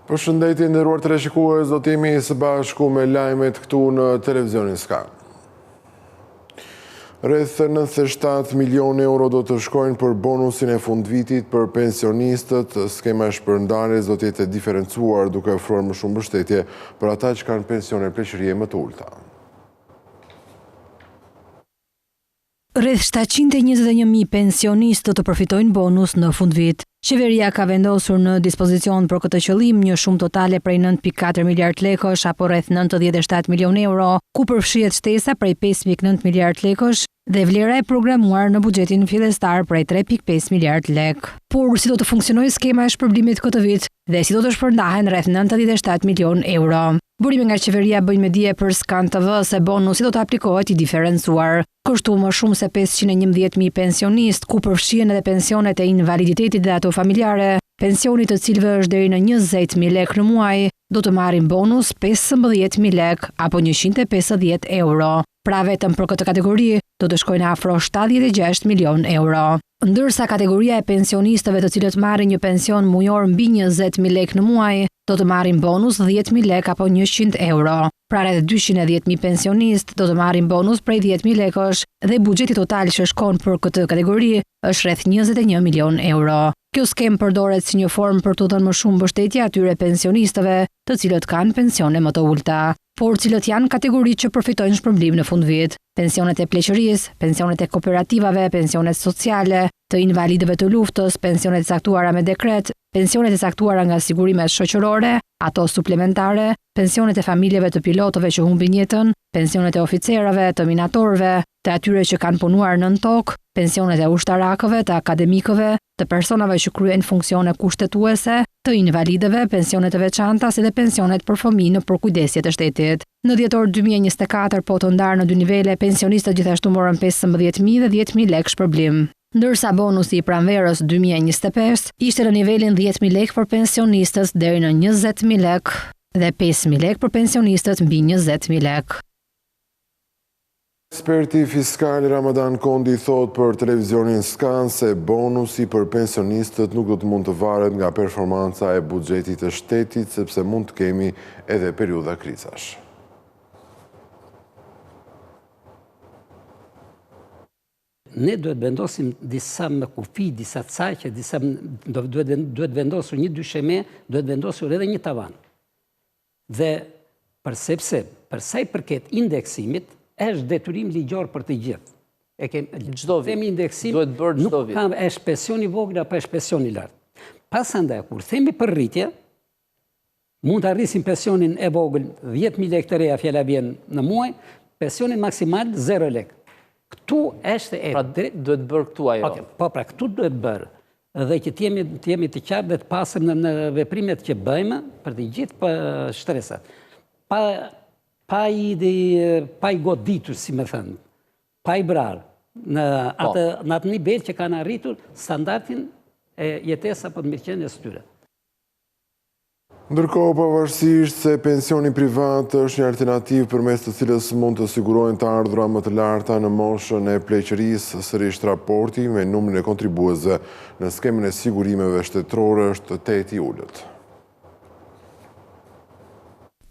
Përshëndetje nderuar teleshikues, do të jemi së bashku me lajmet këtu në televizionin Sky. Rreth 97 milion euro do të shkojnë për bonusin e fundvitit për pensionistët. Skema e shpërndarjes do të jetë diferencuar duke ofruar më shumë mbështetje për ata që kanë pensione pleqërie më të ulta. Rreth 721.000 pensionistë do të përfitojnë bonus në fundvit. Qeveria ka vendosur në dispozicion për këtë qëllim një shumë totale prej 9.4 miliard lekësh apo rreth 97 milion euro, ku përfshihet shtesa prej 5.9 miliard lekësh dhe vlera e programuar në buxhetin fillestar prej 3.5 miliard lek. Por si do të funksionojë skema e shpërblimit këtë vit dhe si do të shpërndahen rreth 97 milion euro. Burime nga qeveria bëjnë me dije për Skan TV se bonusi do të aplikohet i diferencuar. Kështu më shumë se 511.000 pensionist, ku përfshihen edhe pensionet e invaliditetit dhe ato familjare, pensionit të cilëve është deri në 20.000 lek në muaj, do të marrin bonus 15.000 lek apo 150 euro. Pra vetëm për këtë kategori do të shkojnë afro 76 milion euro. Ndërsa kategoria e pensionistëve të cilët marrin një pension mujor mbi 20.000 lek në muaj, do të marrin bonus 10.000 lek apo 100 euro. Pra rreth 210.000 pensionist do të marrin bonus prej 10.000 lekësh dhe buxheti total që shkon për këtë kategori është rreth 21 milion euro. Kjo skem përdoret si një formë për të dhënë më shumë mbështetje atyre pensionistëve të cilët kanë pensione më të ulta, por cilët janë kategoritë që përfitojnë shpërblim në fundvit. Pensionet e pleqërisë, pensionet e kooperativave, pensionet sociale, të invalidëve të luftës, pensionet e caktuara me dekret, pensionet e caktuara nga sigurimet shoqërore, ato suplementare, pensionet e familjeve të pilotëve që humbin jetën, pensionet e oficerëve, të minatorëve, të atyre që kanë punuar nën tokë, pensionet e ushtarakëve, të akademikëve, të personave që kryejnë funksione kushtetuese, të invalidëve, pensionet e veçanta si dhe pensionet për fëmijë në përkujdesje të shtetit. Në dhjetor 2024 po të ndarë në dy nivele, pensionistët gjithashtu morën 15.000 dhe 10.000 lek shpërblim. Ndërsa bonusi i pranverës 2025 ishte në nivelin 10.000 lek për pensionistët deri në 20.000 lek dhe 5.000 lek për pensionistët mbi 20.000 lek. Eksperti fiskal Ramadan Kondi thot për televizionin Skan se bonusi për pensionistët nuk do të mund të varet nga performanca e buxhetit të shtetit sepse mund të kemi edhe periudha krizash. Ne duhet vendosim disa me kufi, disa caqe, duhet vendosur një dysheme, duhet vendosur edhe një tavan. Dhe përsepse, përsa i përket indeksimit, është detyrim ligjor për të gjithë. Çdo vit. Duhet bërë çdo vit. Nuk ka është pension i vogël apo është pension i lartë. Pasandaj, kur themi për rritje, mund të arrisim pensionin e vogël 10.000 lek të reja, fjala vjen në muaj, pensionin maksimal 0 lek. Këtu është e... Pra duhet bërë këtu ajo. Po pra, këtu duhet bërë. Dhe që të jemi të qartë dhe të pasëm në veprimet që bëjmë për të gjithë për shtresat. Pa i goditur, si me thënë, pa i brarë, në atë nivel që kanë arritur standardin e jetesa për të mirëqenies tyre. Ndërkohë, pavarësisht se pensioni privat është një alternativë përmes të cilës mund të sigurojnë të ardhura më të larta në moshën e pleqërisë, sërish raporti me numrin e kontribuesve në skemën e sigurimeve shtetërore është 8 i ulët.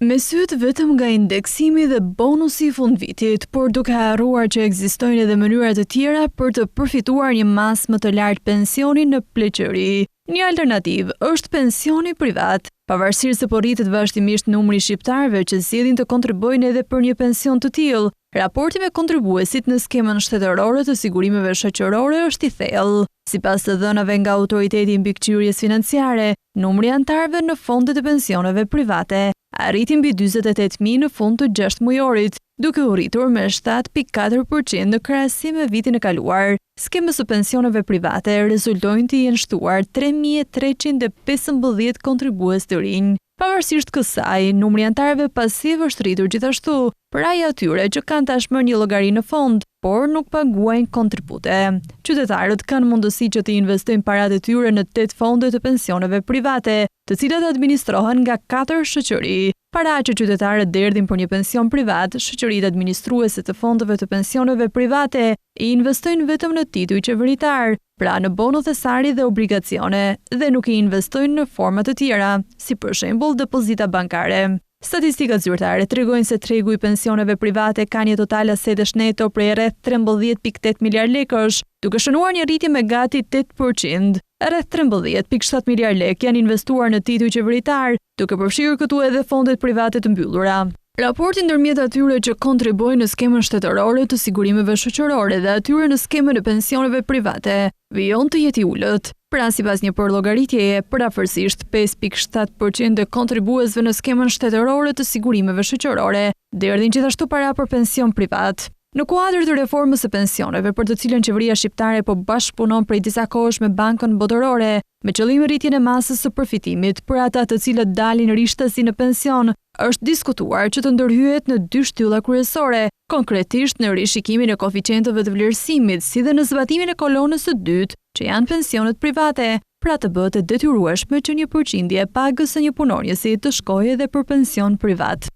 Me sytë vetëm nga indeksimi dhe bonusi i fundvitit, por duke harruar që ekzistojnë edhe mënyra të tjera për të përfituar një mas më të lartë pensioni në pleqëri. Një alternativë është pensioni privat. Pavarësisht se po rritet vazhdimisht numri i shqiptarëve që zgjedhin të kontribuojnë edhe për një pension të tillë, raporti me kontribuesit në skemën shtetërore të sigurimeve shoqërore është i thellë. Sipas të dhënave nga Autoriteti i Mbikëqyrjes Financiare, numri i anëtarëve në fondet e pensioneve private arriti mbi 48.000 në fund të 6 mujorit, duke u rritur me 7.4% në krahasim me vitin e kaluar. Skemës së pensioneve private rezultojnë të jenë shtuar 3.315 kontribues të rinj. Pavarësisht kësaj, numri i anëtarëve pasiv është rritur gjithashtu, për ai atyre që kanë tashmë një llogari në fond, por nuk paguajnë kontribute. Qytetarët kanë mundësi që të investojnë paratë e tyre në 8 fonde të pensioneve private, të cilat administrohen nga 4 shoqëri. para që qytetarët derdhin për një pension privat, shoqëritë administruese të fondeve të pensioneve private i investojnë vetëm në tituj qeveritar, pra në bono thesari dhe obligacione, dhe nuk i investojnë në forma të tjera, si për shembull depozita bankare. Statistikat zyrtare tregojnë se tregu i pensioneve private ka një total asetesh neto prej rreth 13.8 miliard lekësh, duke shënuar një rritje me gati 8%. Rreth 13.7 miliard lekë janë investuar në tituj qeveritar, duke përfshirë këtu edhe fondet private të mbyllura. Raporti ndërmjet atyre që kontribuojnë në skemën shtetërore të sigurimeve shoqërore dhe atyre në skemën e pensioneve private vijon të jetë i ulët. Pra sipas një llogaritjeje, përafërsisht 5.7% e kontribuesve në skemën shtetërore të sigurimeve shoqërore derdhin gjithashtu para për pension privat. Në kuadër të reformës së pensioneve, për të cilën qeveria shqiptare po bashkëpunon prej disa kohësh me Bankën Botërore, me qëllim rritjen e masës së përfitimit për ata të cilët dalin rishtasi në pension, është diskutuar që të ndërhyet në 2 shtylla kryesore, konkretisht në rishikimin e koeficientëve të vlerësimit, si dhe në zbatimin e kolonës së dytë, që janë pensionet private, pra të bëhet e detyrueshme që një përqindje e pagës së një punonjësi të shkojë edhe për pension privat.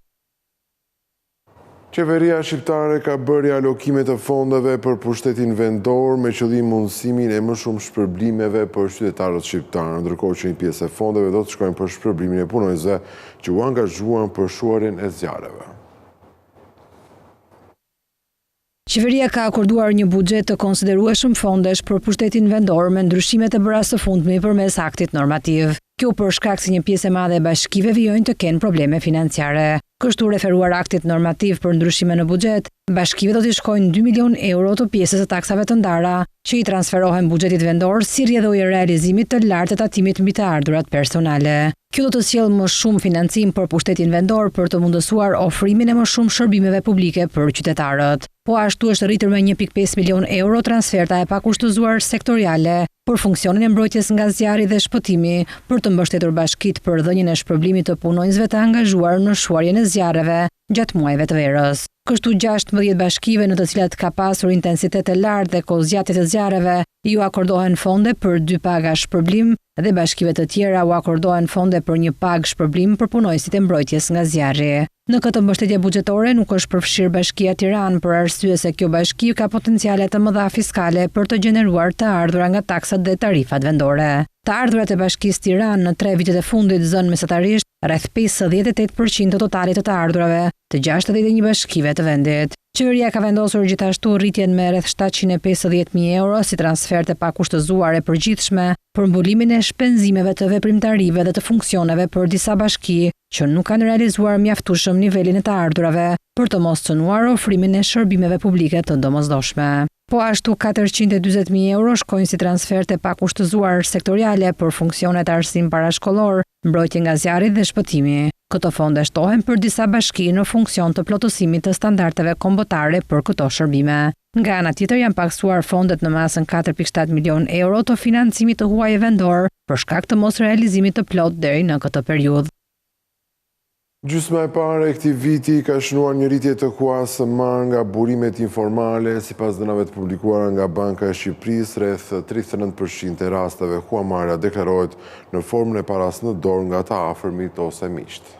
Qeveria shqiptare ka bërë alokime të fondeve për pushtetin vendor me qëllim mundësimin e më shumë shpërblimeve për qytetarët shqiptarë, ndërkohë që një pjesë e fondeve do të shkojnë për shpërblimin e punonjësve që u angazhuan për shuarin e zjarreve. Qeveria ka akorduar një buxhet të konsiderueshëm fondesh për pushtetin vendor me ndryshimet e bëra së fundmi përmes aktit normativ. Kjo për shkak se një pjesë e madhe e bashkive vijojnë të kenë probleme financiare. Kështu referuar aktit normativ për ndryshime në buxhet, bashkive do t'i shkojnë 2 milion euro të pjesës së taksave të ndara, që i transferohen buxhetit vendor si rrjedhojë e realizimit të lartë të tatimit mbi të ardhurat personale. Kjo do të sjellë më shumë financim për pushtetin vendor për të mundësuar ofrimin e më shumë shërbimeve publike për qytetarët. Po ashtu është rritur me 1.5 milion euro transferta e pakushtëzuar sektoriale për funksionin e mbrojtjes nga zjarri dhe shpëtimi, për të mbështetur bashkitë për dhënien e shpërblimit të punonjësve të angazhuar në shuarjen e zjarreve gjatë muajve të verës. Kështu 16 bashkive në të cilat ka pasur intensitet të lartë dhe kozgjatje të zjarreve, ju akordohen fonde për 2 paga shpërblim dhe bashkive të tjera u akordohen fonde për 1 pagë shpërblim për punonjësit e mbrojtjes nga zjarri. Në këtë mbështetje buxhetore nuk është përfshirë Bashkia Tiranë për arsye se kjo bashki ka potenciale të mëdha fiskale për të gjeneruar të ardhura nga taksat dhe tarifat vendore. Të ardhurat e Bashkisë Tiranë në 3 vitet e fundit zënë mesatarisht rreth 58% të totalit të ardhurave të 61 bashkive të vendit. Qeveria ka vendosur gjithashtu rritjen me rreth 750.000 euro si transferte pakushtëzuar e përgjithshme për mbulimin e shpenzimeve të veprimtarive dhe të funksioneve për disa bashki që nuk kanë realizuar mjaftueshëm nivelin e të ardhurave për të mos cënuar ofrimin e shërbimeve publike të domosdoshme. Po ashtu 440.000 euro shkojnë si transferte pakushtëzuar sektoriale për funksionet arsim parashkollor, mbrojtje nga zjarri dhe shpëtimi. Këto fonde shtohen për disa bashki në funksion të plotësimit të standardeve kombëtare për këto shërbime. Nga ana tjetër janë paksuar fondet në masën 4.7 milion euro të financimit të huaj vendor për shkak të mos realizimit të plot deri në këtë periudhë. Gjysma e parë e këtij viti ka shënuar një rritje të kuasë marrë nga burimet informale, sipas dhënave të publikuara nga Banka e Shqipërisë, rreth 39% e rasteve huamarrja deklarohet në formën e paras në dorë nga të afërmit ose miqt.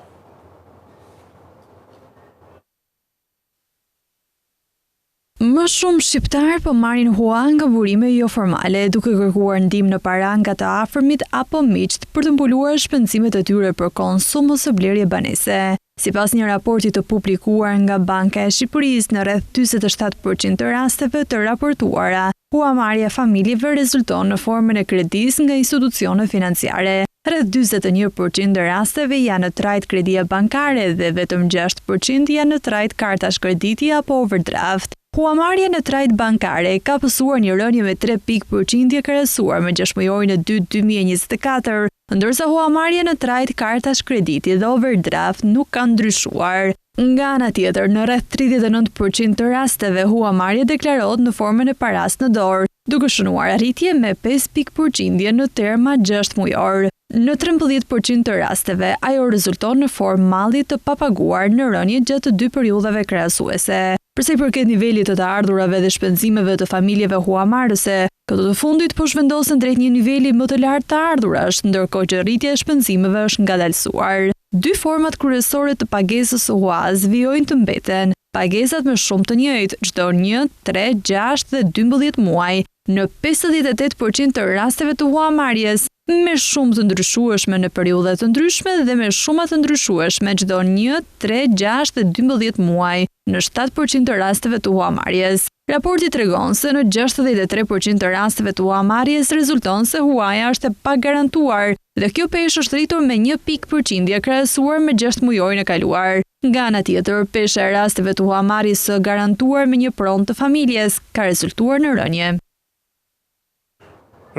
Më shumë shqiptar po marrin hua nga burime jo formale, duke kërkuar ndihmë në para nga të afërmit apo miqt për të mbuluar shpenzimet e tyre për konsum ose blerje banese. Sipas një raporti të publikuar nga Banka e Shqipërisë, në rreth 47% të rasteve të raportuara, huamarrja familjeve rezulton në formën e kredis nga institucione financiare. Rreth 41% të rasteve janë në trajt kredia bankare dhe vetëm 6% janë në trajt kartash krediti apo overdraft. Huamarrja në trajt bankare ka pësuar një rënje me 3 pikë përqindje krahasuar me 6 mujorin e 2024, ndërsa huamarrja në trajt kartash krediti dhe overdraft nuk ka ndryshuar. Nga ana tjetër, në rreth 39% të rasteve huamarrja deklarohet në formën e paras në dorë, duke shënuar arritje me 5 pikë përqindje në terma 6 mujor. Në 13% të rasteve, ajo rezulton në formë malli të papaguar në rënje gjatë 2 periudhave krahasuese. Përsa i përket nivelit të ardhurave dhe shpenzimeve të familjeve huamarrëse, këto të fundit po zhvendosen drejt një niveli më të lartë të ardhurash, ndërkohë që rritja e shpenzimeve është ngadalësuar. Dy format kryesore të pagesës së UAS vijojnë të mbeten. Pagesat me shumë të njëjtë, çdo 1, 3, 6 dhe 12 muaj, në 58% të rasteve të huamarrjes, me shumë të ndryshueshme në periudha të ndryshme dhe me shuma të ndryshueshme çdo 1, 3, 6 dhe 12 muaj, në 7% të rasteve të huamarrjes. Raporti tregon se në 63% të rasteve të huamarrjes rezulton se huaja është e pagarantuar dhe kjo peshë është rritur me 1 pikë përqindje krahasuar me 6 mujorin e kaluar. Nga ana tjetër, pesha e rasteve të huamarrjes së garantuar me një pronë të familjes ka rezultuar në rënje.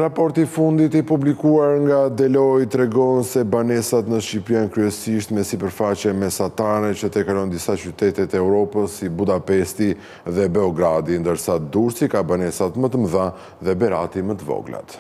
Raporti fundit i publikuar nga Deloitte tregon se banesat në Shqipëri janë kryesisht me sipërfaqe mesatare që tekalon disa qytetet e Europës si Budapesti dhe Beogradi, ndërsa Durrësi ka banesat më të mëdha dhe Berati më të voglat.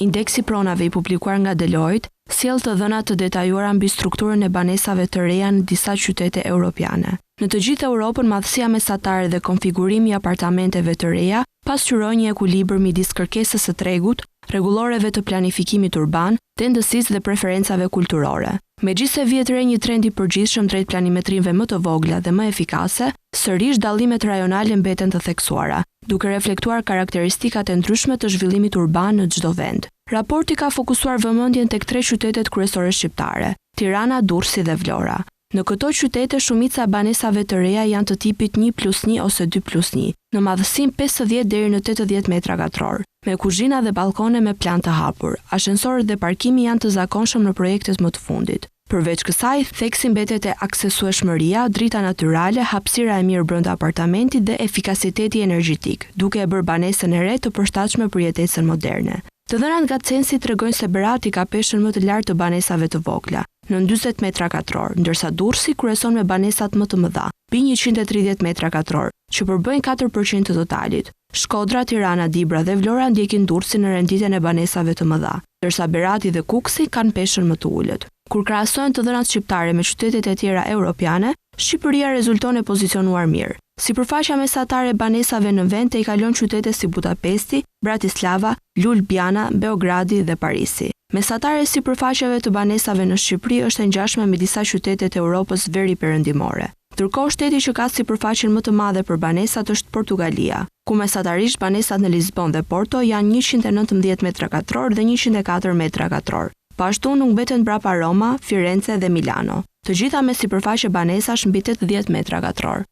Indeksi pronave i publikuar nga Deloitte sjell të dhëna të detajuara mbi strukturën e banesave të reja në disa qytete europiane. Në të gjithë Europën, madhësia mesatare dhe konfigurimi i apartamenteve të reja pasqyrojnë një ekuilibër midis kërkesës së tregut, rregulloreve të planifikimit urban, tendencisë dhe preferencave kulturore. Megjithëse vjet re një trend i përgjithshëm drejt planimetrimeve më të vogla dhe më efikase, sërish dallimet rajonale mbeten të theksuara, duke reflektuar karakteristikat e ndryshme të zhvillimit urban në çdo vend. Raporti ka fokusuar vëmendjen tek 3 qytetet kryesore shqiptare: Tirana, Durrësi dhe Vlora. Në këto qytete shumica e banesave të reja janë të tipit 1+1 ose 2+1, në madhësinë 50 deri në 80 metra katror, me kuzhina dhe balkone me plan të hapur. Ashensorët dhe parkimi janë të zakonshëm në projektet më të fundit. Përveç kësaj, theksi mbetet e aksesueshmëria, drita natyrale, hapësira e mirë brenda apartamentit dhe efikasiteti energjetik, duke e bërë banesën e re të përshtatshme për jetesën moderne. Të dhënat nga censi tregojnë se Berati ka peshën më të lartë të banesave të vogla, në 40 metra katror, ndërsa Durrësi kryeson me banesat më të mëdha, mbi 130 metra katror, që përbëjnë 4% të totalit. Shkodra, Tirana, Dibra dhe Vlora ndjekin Durrësin në renditjen e banesave të mëdha, ndërsa Berati dhe Kuksi kanë peshën më të ulët. Kur krahasohen të dhënat shqiptare me qytetet e tjera europiane, Shqipëria rezulton e pozicionuar mirë. Sipërfaqja mesatare e banesave në vend i kalon qytete si Budapesti, Bratislava, Ljubljana, Beogradi dhe Parisi. Mesatare e sipërfaqeve të banesave në Shqipëri është e ngjashme me disa qytetet e Europës veriperëndimore. Ndërkohë shteti që ka sipërfaqen më të madhe për banesat është Portugalia, ku mesatarisht banesat në Lisbon dhe Porto janë 119 metra katror dhe 104 metra katror. Pashtu nuk mbeten mbrapa Roma, Firenze dhe Milano. Të gjitha me sipërfaqe banesash mbi 80 metra katror.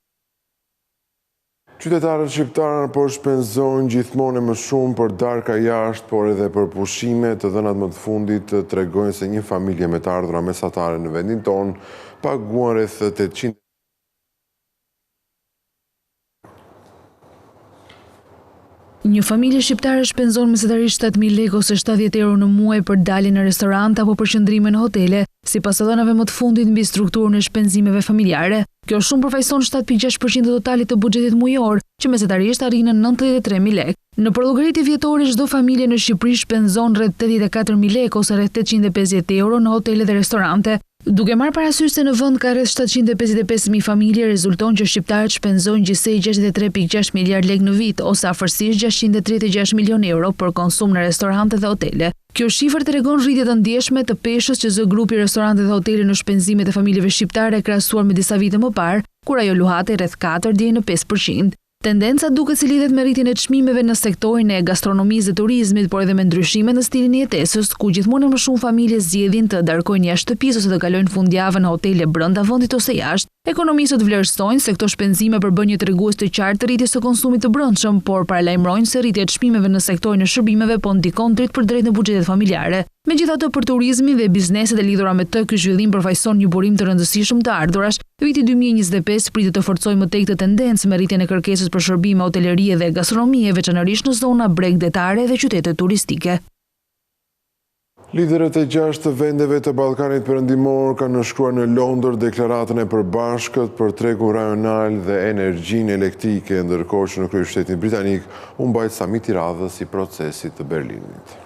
Qytetarët shqiptarë po shpenzojnë gjithmonë më shumë për darka jashtë, por edhe për pushime. Të dhënat më të fundit tregojnë se një familje me të ardhura mesatare në vendin tonë paguan rreth 800. Një familje shqiptare shpenzon mesatarisht 7.000 lekë ose 70 euro në muaj për dalje në restorant apo për qëndrime në hotele, sipas të dhënave më të fundit mbi strukturën e shpenzimeve familjare. Kjo shumë përfaqëson 7.6% të totalit të buxhetit mujor, që mesatarisht arrin në 93.000 lekë. Në llogaritë vjetore, çdo familje në Shqipëri shpenzon rreth 84.000 lekë ose rreth 850 euro në hotele dhe restorante. Duke marrë parasysh se në vend ka rreth 755.000 familje, rezulton që shqiptarët shpenzojnë gjithsej 63.6 miliard lekë në vit, ose afërsisht 636 milion euro për konsum në restorante dhe hotele. Kjo shifër tregon rritje të ndjeshme të peshës që zë grupi restorante dhe hotele në shpenzimet e familjeve shqiptare krahasuar me disa vite më parë, kur ajo luhatej rreth 4 deri në 5%. Tendenca duket si lidhet me rritjen e çmimeve në sektorin e gastronomisë dhe turizmit, por edhe me ndryshime në stilin e jetesës, ku gjithmonë më shumë familje zgjedhin të darkojnë jashtë shtëpisë ose të kalojnë fundjavën në hotele brenda vendit ose jashtë. Ekonomistët vlerësojnë se këto shpenzime përbën një tregues të qartë të rritjes së konsumit të brendshëm, por paralajmërojnë se rritja e çmimeve në sektorin e shërbimeve po ndikon drejt për drejt në buxhetet familjare. Megjithatë, për turizmin dhe bizneset e lidhura me të, ky zhvillim përfaqëson një burim të rëndësishëm të ardhurash. Viti 2025 pritet të forcojë më tej këtë tendencë me rritjen e kërkesës për shërbime, hotelerie dhe gastronomie, veçanërisht në zona bregdetare dhe qytete turistike. Liderët e 6 vendeve të Ballkanit Perëndimor kanë nënshkruar në Londër deklaratën e përbashkët për tregun rajonal dhe energjinë elektrike, ndërkohë që në kryeshtetin britanik u mbajt samiti i radhës i procesit të Berlinit.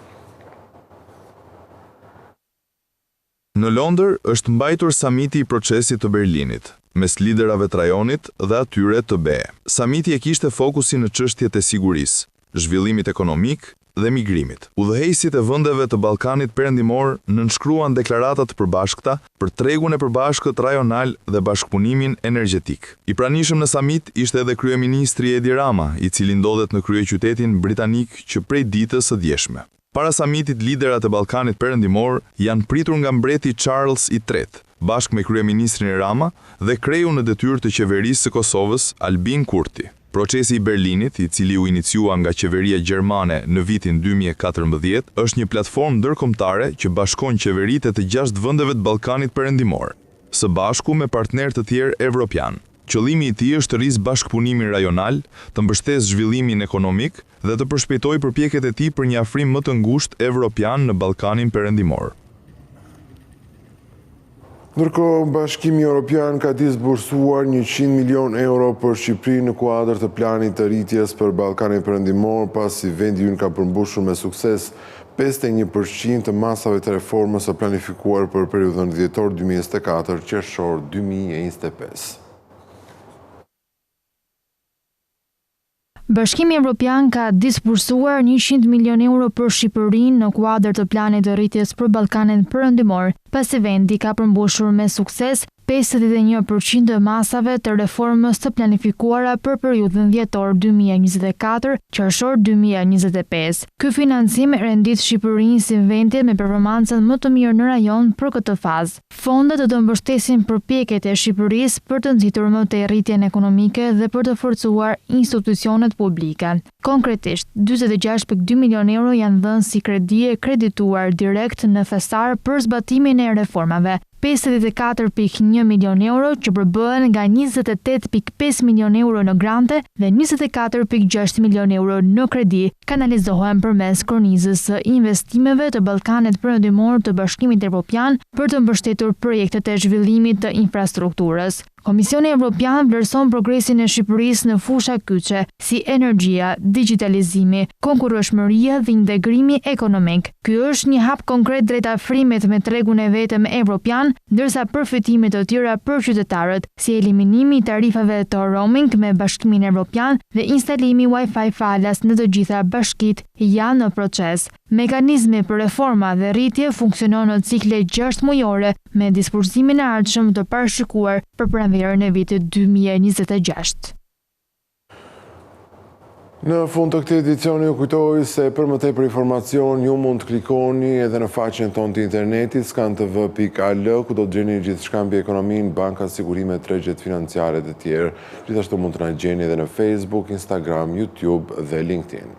Në Londër është mbajtur samiti i procesit të Berlinit, mes liderave të rajonit dhe atyre të BE. Samiti e kishte fokusin në çështjet e sigurisë, zhvillimit ekonomik, dhe migrimit. Udhëheqësit e vendeve të Ballkanit Perëndimor nënshkruan deklarata të përbashkëta për tregun e përbashkët rajonal dhe bashkëpunimin energjetik. I pranishëm në samit ishte edhe kryeministri Edi Rama, i cili ndodhet në kryeqytetin britanik që prej ditës së djeshme. Para samitit, liderat e Ballkanit Perëndimor janë pritur nga mbreti Charles III, bashkë me kryeministrin Rama dhe kreu në detyrë të qeverisë së Kosovës, Albin Kurti. Procesi i Berlinit, i cili u iniciua nga qeveria gjermane në vitin 2014, është një platformë ndërkombëtare që bashkon qeveritë të 6 vendeve të Ballkanit Perëndimor, së bashku me partnerë të tjerë evropian. Qëllimi i tij është të rrisë bashkëpunimin rajonal, të mbështesë zhvillimin ekonomik dhe të përshpejtojë përpjekjet e tij për një afrim më të ngushtë evropian në Ballkanin Perëndimor. Ndërkohë, Bashkimi Evropian ka disbursuar 100 milion euro për Shqipërinë në kuadër të planit të rritjes për Ballkanin Perëndimor, pasi vendi ynë ka përmbushur me sukses 51% të masave të reformës së planifikuar për periudhën dhjetor 2024 qershor 2025. Bashkimi Evropian ka disbursuar 100 milion euro për Shqipërinë në kuadër të planit të rritjes për Ballkanin Perëndimor, pasi vendi ka përmbushur me sukses 51% të masave të reformës të planifikuara për periudhën dhjetor 2024 qershor 2025. Ky financim rendit Shqipërinë si vendit me performancën më të mirë në rajon për këtë fazë. Fondet do të mbështesin përpjekjet e Shqipërisë për të nxitur më tej rritjen ekonomike dhe për të forcuar institucionet publike. Konkretisht, 46.2 milion euro janë dhënë si kredi e kredituar direkt në thesar për zbatimin e reformave, 54.1 milion euro që përbëhen nga 28.5 milion euro në grante dhe 24.6 milion euro në kredi kanalizohen përmes kornizës së investimeve të Ballkanit Perëndimor të Bashkimit Evropian për të mbështetur projektet e zhvillimit të infrastrukturës. Komisioni Evropian vlerëson progresin e Shqipërisë në fusha kyçe, si energjia, digitalizimi, konkurreshmëria dhe integrimi ekonomik. Ky është një hap konkret drejt afrimit me tregun e vetëm evropian, ndërsa përfitime të tjera për qytetarët, si eliminimi i tarifave të roaming me Bashkimin Evropian dhe instalimi Wi-Fi falas në të gjitha bashkitë, janë në proces. Mekanizmi për reforma dhe rritje funksionon në cikle 6 mujore me disbursimin e ardhshëm të parashikuar për pranverën e vitit 2026. Në fund të këtij edicioni u kujtoj se për më tepër informacion ju mund të klikoni edhe në faqen tonë të internetit skantv.al, ku do të gjeni gjithçka mbi ekonominë, banka, sigurimet, tregjet financiare dhe të tjerë. Gjithashtu mund të na gjeni edhe në Facebook, Instagram, YouTube dhe LinkedIn.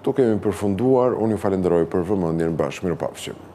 Këtu kemi përfunduar, unë ju falenderoj për vëmendjen, bashkë, mirupafshim.